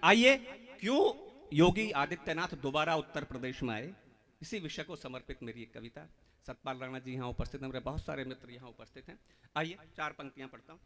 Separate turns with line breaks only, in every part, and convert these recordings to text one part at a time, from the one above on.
आइए, क्यों योगी आदित्यनाथ दोबारा उत्तर प्रदेश में आए, इसी विषय को समर्पित मेरी एक कविता। सतपाल राणा जी यहाँ उपस्थित हैं, मेरे बहुत सारे मित्र यहाँ उपस्थित हैं। आइए 4 पंक्तियां पढ़ता हूं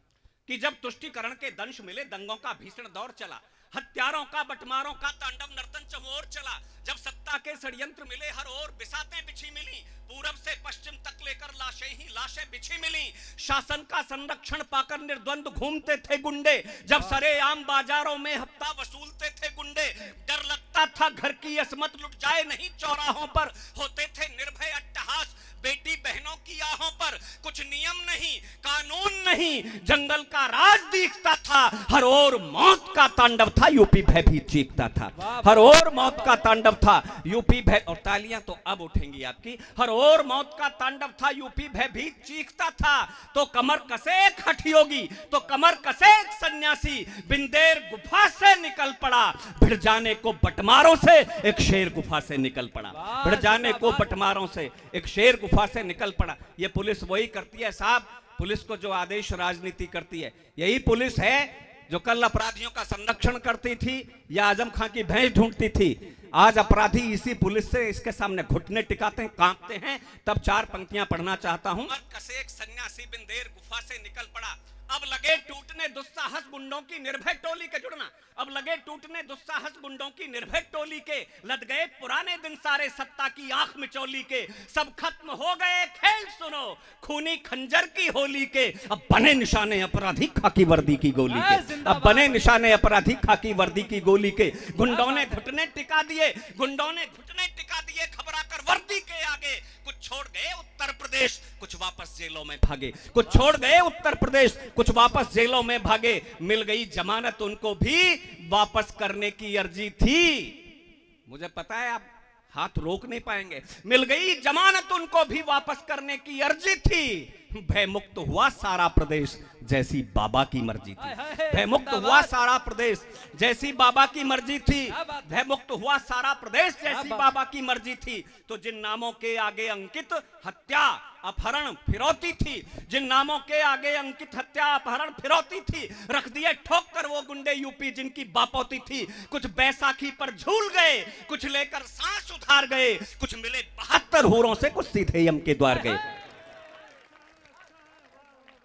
कि जब तुष्टिकरण के दंश मिले, दंगों का भीषण दौर चला, हत्यारों का बटमारों का तांडव नर्तन चमोर चला, जब सत्ता के षड्यंत्र मिले, हर ओर बिसातें बिछी मिली, पूरब से पश्चिम तक लेकर लाशें ही लाशें बिछी मिली, शासन का संरक्षण पाकर निर्द्वंद घूमते थे गुंडे, जब सरेआम बाजारों में हफ्ता वसूलते थे गुंडे, डर लगता था घर की असमत लुट जाए नहीं चौराहों पर, होते थे निर्भय अट्टहास बेटी बहनों की आहों पर, कुछ नियम नहीं कानून नहीं, जंगल का राज दिखता था, हर ओर मौत का तांडव था, यूपी भयभीत चीखता था, हर ओर मौत का तांडव था, यूपी भय, और तालियां तो अब उठेंगी आपकी, हर ओर मौत का तांडव था, यूपी भयभीत चीखता था, तो कमर कसे एक हठयोगी, तो कमर कसे एक सन्यासी, बिंदेर गुफा से निकल पड़ा, भिड़ जाने को बटमारों से एक शेर गुफा से निकल पड़ा, भिड़ जाने को बटमारों से एक शेर गुफा से निकल पड़ा। ये पुलिस वही करती है साहब, पुलिस को जो आदेश राजनीति करती है, यही पुलिस है जो कल अपराधियों का संरक्षण करती थी या आजम खां की भैंस ढूंढती थी। आज अपराधी इसी पुलिस से इसके सामने घुटने टिकाते हैं, कांपते हैं। तब 4 पंक्तियां पढ़ना चाहता हूं। कसे एक सन्यासी बिंदेर गुफा से निकल पड़ा, अब लगे टूटने दुस्साहस गुंडों की निर्भय टोली के, जुड़ना, अब लगे टूटने दुस्साहस गुंडों की निर्भय टोली के, लद गए पुराने दिन सारे सत्ता की आंख मिचौली के, सब खत्म हो गए खेल सुनो खूनी खंजर की होली के, अब बने निशाने अपराधी खाकी वर्दी की गोली के, अब बने निशाने अपराधी खाकी वर्दी की गोली के, गुंडों ने घुटने टिका दिए, गुंडों ने घुटने टिका दिए, घबराकर वर्दी के आगे, कुछ छोड़ गए उत्तर प्रदेश, कुछ वापस जेलों में भागे, कुछ छोड़ गए उत्तर प्रदेश, कुछ वापस जेलों में भागे, मिल गई जमानत उनको भी वापस करने की अर्जी थी। मुझे पता है आप हाथ रोक नहीं पाएंगे। मिल गई जमानत उनको भी वापस करने की अर्जी थी, भयमुक्त हुआ सारा प्रदेश जैसी बाबा की मर्जी थी, भयमुक्त हुआ सारा प्रदेश जैसी बाबा की मर्जी थी, भयमुक्त हुआ सारा प्रदेश जैसी बाबा की मर्जी थी। तो जिन नामों के आगे अंकित हत्या अपहरण फिरौती थी, जिन नामों के आगे अंकित हत्या अपहरण फिरौती थी, रख दिए ठोक कर वो गुंडे यूपी जिनकी बापौती थी। कुछ बैसाखी पर झूल गए, कुछ लेकर सांस उधार गए, कुछ मिले 72 हूरों से, कुछ सीधे यम के द्वार गए।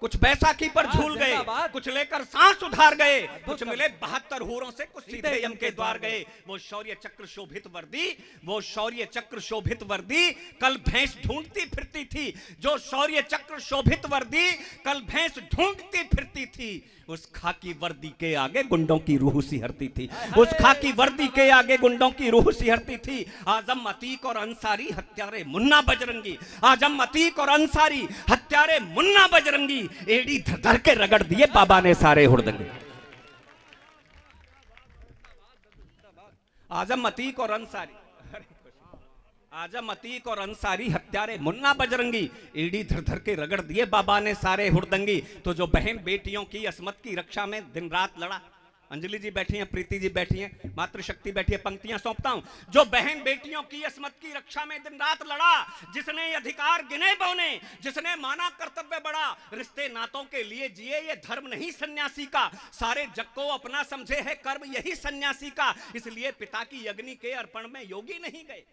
कुछ बैसाखी पर झूल गए, कुछ लेकर सांस उधार गए, कुछ मिले 72 हूरों से, कुछ सीधे यम के द्वार गए। वो शौर्य चक्र शोभित वर्दी, वो शौर्य चक्र शोभित वर्दी कल भैंस ढूंढती फिरती थी, जो शौर्य चक्र शोभित वर्दी कल भैंस ढूंढती फिरती थी, उस खाकी वर्दी के आगे गुंडों की रूह सिहरती थी, उस खाकी वर्दी के आगे गुंडों की रूह सिहरती थी। आजम अतीक और अंसारी हत्यारे मुन्ना बजरंगी, आजम अतीक और अंसारी हत्यारे मुन्ना बजरंगी, एड़ी धर के रगड़ दिए बाबा ने सारे हुड़दंगे। आजम अतीक और अंसारी, आजम अतीक और अंसारी हत्यारे मुन्ना बजरंगी, एड़ी धर धर के रगड़ दिए बाबा ने सारे हुड़दंगी। तो जो बहन बेटियों की असमत की रक्षा में दिन रात लड़ा, अंजलि जी बैठी हैं, प्रीति जी बैठी हैं, मातृशक्ति बैठी है, पंक्तियां सौंपता हूं। जो बहन बेटियों की असमत की रक्षा में दिन रात लड़ा, जिसने अधिकार गिने बौने, जिसने माना कर्तव्य बड़ा, रिश्ते नातों के लिए जिए ये धर्म नहीं सन्यासी का, सारे जग को अपना समझे है कर्म यही सन्यासी का, इसलिए पिता की अग्नि के अर्पण में योगी नहीं गए।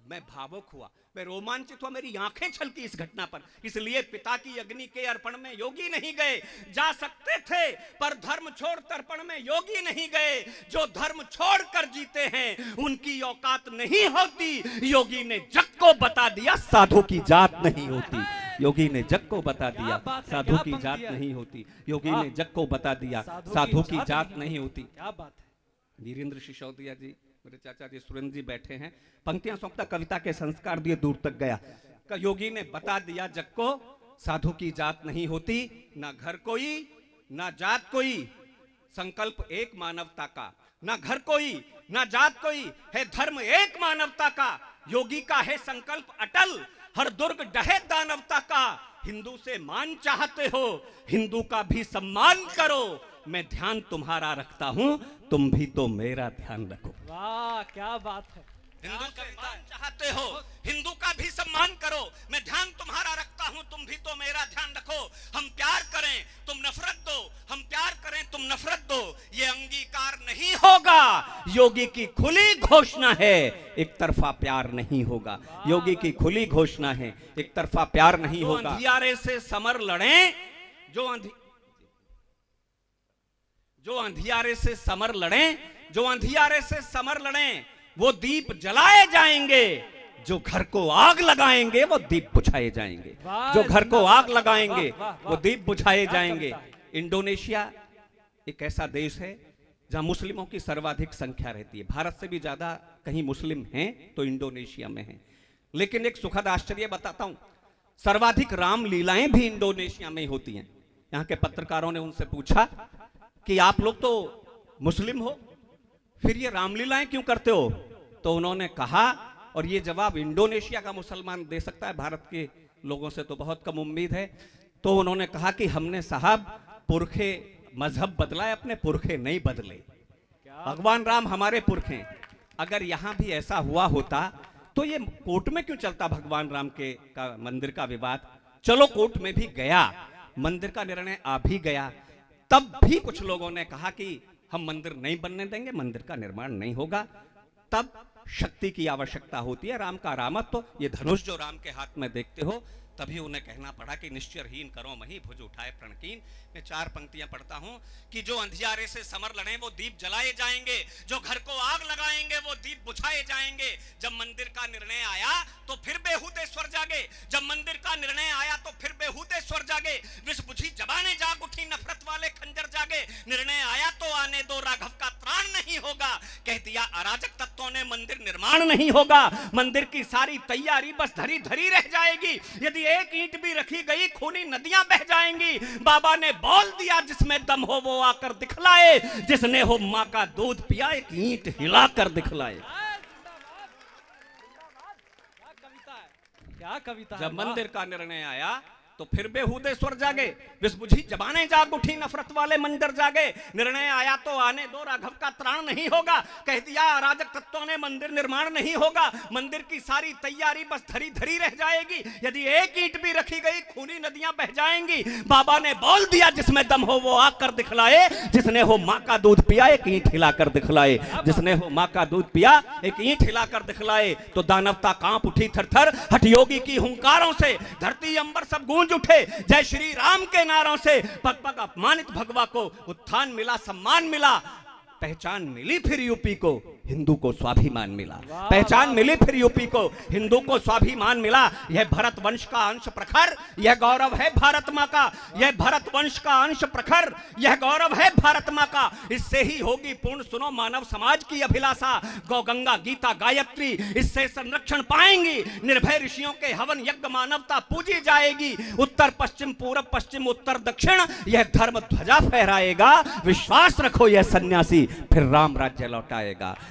मैं भावुक हुआ, मैं रोमांचित हुआ, मेरी आंखें छलकी इस घटना पर, इसलिए पिता की अग्नि के अर्पण में योगी नहीं गए। जा सकते थे पर धर्म छोड़ तर्पण में योगी नहीं गए, जो धर्म छोड़ कर जीते हैं उनकी औकात नहीं होती, योगी ने जग को बता दिया साधु की जात नहीं होती, योगी ने जग को बता दिया साधु की जात नहीं होती, योगी ने जग को बता दिया साधु की जात नहीं होती। क्या बात है। वीरेंद्र सिसोदिया जी, मेरे चाचा जी सुरेंद्र जी बैठे हैं, पंक्तियां सौंपता, कविता के संस्कार दिए दूर तक गया। योगी ने बता दिया जग को साधु की जात नहीं होती, ना घर कोई ना जात कोई, संकल्प एक मानवता का, ना घर कोई ना जात कोई, है धर्म एक मानवता का, योगी का है संकल्प अटल, हर दुर्ग डहे दानवता का, हिंदू से मान चाहते हो हिंदू का भी सम्मान करो, मैं ध्यान तुम्हारा रखता हूं तुम भी तो मेरा ध्यान रखो।
वाह क्या बात है।
हिंदू से मान चाहते हो, हिंदू का भी सम्मान करो। मैं ध्यान तुम्हारा रखता हूं, तुम भी तो मेरा ध्यान रखो। हम प्यार करें तुम नफरत दो, हम प्यार करें तुम नफरत दो, ये अंगीकार नहीं होगा। योगी की खुली घोषणा है, एक तरफा प्यार नहीं होगा। योगी की खुली घोषणा है, एक तरफा प्यार नहीं होगा। अंधियारे से समर लड़ें, जो अंधियारे से समर लड़ें, जो अंधियारे से समर लड़ें, वो दीप जलाए जाएंगे। जो घर को आग लगाएंगे वो दीप बुझाए जाएंगे। जो घर को आग लगाएंगे वो दीप बुझाए जाएंगे। इंडोनेशिया एक ऐसा देश है जहां मुस्लिमों की सर्वाधिक संख्या रहती है। भारत से भी ज्यादा कहीं मुस्लिम हैं तो इंडोनेशिया में हैं। लेकिन एक सुखद आश्चर्य बताता हूं, सर्वाधिक रामलीलाएं भी इंडोनेशिया में होती हैं। यहां के पत्रकारों ने उनसे पूछा कि आप लोग तो मुस्लिम हो, फिर ये रामलीलाएं क्यों करते हो? तो उन्होंने कहा, और ये जवाब इंडोनेशिया का मुसलमान दे सकता है, भारत के लोगों से तो बहुत कम उम्मीद है। तो उन्होंने कहा कि हमने साहब पुरखे मजहब बदला है, अपने पुरखे नहीं बदले। भगवान राम हमारे पुरखे। अगर यहां भी ऐसा हुआ होता तो ये कोर्ट में क्यों चलता भगवान राम के का मंदिर का विवाद? चलो कोर्ट में भी गया, मंदिर का निर्णय आ भी गया, तब भी कुछ लोगों ने कहा कि हम मंदिर नहीं बनने देंगे, मंदिर का निर्माण नहीं होगा। तब शक्ति की आवश्यकता होती है, राम का रामत्व। तो ये धनुष जो राम के हाथ में देखते हो, तभी उन्हें कहना पड़ा कि निश्चरहीन करो मही, भुज उठाए प्रणकीन। मैं 4 पंक्तियां पढ़ता हूं कि जो अंधियारे से समर लड़े वो दीप जलाए जाएंगे, जो घर को आग लगाएंगे वो दीप बुझाए जाएंगे। जब मंदिर का निर्णय आया तो फिर बेहूदे स्वर जागे, जब मंदिर का निर्णय आया तो फिर बेहूदे स्वर जागे। विष बुझी जबाने जाग उठी, नफरत वाले खंजर जागे। निर्णय आया तो आने दो, राघव का त्राण नहीं होगा। कह दिया अराजक तत्वों ने मंदिर निर्माण नहीं होगा। मंदिर की सारी तैयारी बस धरी धरी रह जाएगी। यदि एक ईंट भी रखी गई खूनी नदियां बह जाएंगी। बाबा ने बोल दिया जिसमें दम हो वो आकर दिखलाए, जिसने हो मां का दूध पिया एक ईंट हिलाकर दिखलाए।
क्या कविता है।
जब मंदिर का निर्णय आया तो फिर बेहूदे स्वर जागे, विष बुझी जबाने जाग उठी, नफरत वाले मंदिर जागे। निर्णय आया तो आने दो, राघव का त्राण नहीं होगा। कह दिया अराजक तत्वों ने मंदिर निर्माण नहीं होगा। मंदिर की सारी तैयारी बस धरी धरी रह जाएगी। यदि एक ईंट भी रखी गई खूनी नदियां बह जाएंगी। बाबा ने बोल दिया जिसमें दम हो वो आकर दिखलाए, जिसने हो मां का दूध पिया एक ईंट हिलाकर दिखलाए। जिसने हो मां का दूध पिया एक ईंट हिलाकर दिखलाए। तो दानवता कांप उठी थरथर, हठयोगी की हुंकारों से धरती अंबर सब गूंज उठे। जय श्री राम के नारों से पग पग अपमानित भगवा को उत्थान मिला, सम्मान मिला। पहचान मिली फिर यूपी को, हिंदू को स्वाभिमान मिला। पहचान मिली फिर यूपी को, हिंदू को स्वाभिमान मिला। यह भरत वंश का अंश प्रखर, यह गौरव है भारत मां का। यह भरत वंश का अंश प्रखर, यह गौरव है भारत मां का। इससे ही होगी पूर्ण सुनो मानव समाज की अभिलाषा। गौ गंगा गीता गायत्री इससे संरक्षण पाएंगी। निर्भय ऋषियों के हवन यज्ञ मानवता पूजी जाएगी। उत्तर पश्चिम पूर्व पश्चिम उत्तर दक्षिण यह धर्म ध्वजा फहराएगा। विश्वास रखो यह सन्यासी फिर राम राज्य लौटाएगा।